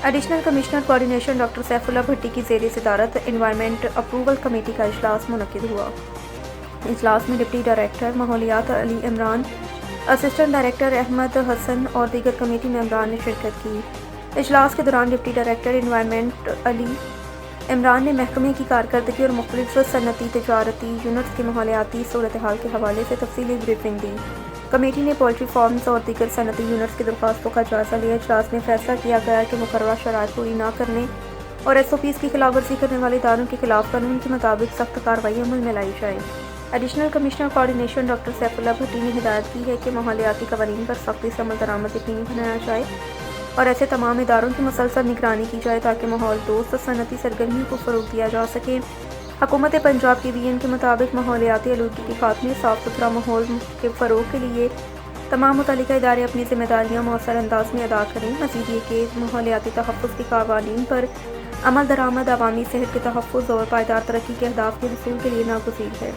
Additional commissioner coordination doctor Saifullah Bhatti کی زیر صدارت انوائرمنٹ اپروول کمیٹی کا اجلاس منعقد ہوا۔ اجلاس میں ڈپٹی ڈائریکٹر ماحولیات علی عمران، اسسٹنٹ ڈائریکٹر احمد حسن اور دیگر کمیٹی ممبران نے شرکت کی۔ اجلاس کے دوران deputy director environment Ali Imran نے محکمے کی کارکردگی اور مختلف صنعتی تجارتی یونٹس کی ماحولیاتی صورتحال کے حوالے سے تفصیلی بریفنگ دی۔ کمیٹی نے پولٹری فارمز اور دیگر صنعتی یونٹس کی درخواستوں کا جائزہ لیا۔ اجلاس میں فیصلہ کیا گیا کہ مقررہ شرائط پوری نہ کرنے اور SOPs کی خلاف ورزی کرنے والے اداروں کے خلاف قانون کے مطابق سخت کارروائی عمل میں لائی جائے۔ Additional commissioner coordination doctor Saifullah Bhatti نے ہدایت کی ہے کہ ماحولیاتی قوانین پر سختی سے عمل درآمد یقینی بنایا جائے اور ایسے تمام اداروں کی مسلسل نگرانی کی جائے تاکہ ماحول دوست صنعتی سرگرمیوں کو فروغ دیا جا سکے۔ حکومت پنجاب کی ویژن کے مطابق ماحولیاتی آلودگی کے خاتمے، صاف ستھرا ماحول کے فروغ کے لیے تمام متعلقہ ادارے اپنی ذمہ داریاں مؤثر انداز میں ادا کریں۔ مزید یہ کہ ماحولیاتی تحفظ کے قوانین پر عمل درآمد عوامی صحت کے تحفظ اور پائیدار ترقی کے اہداف کے حصول کے لیے ناگزیر ہے۔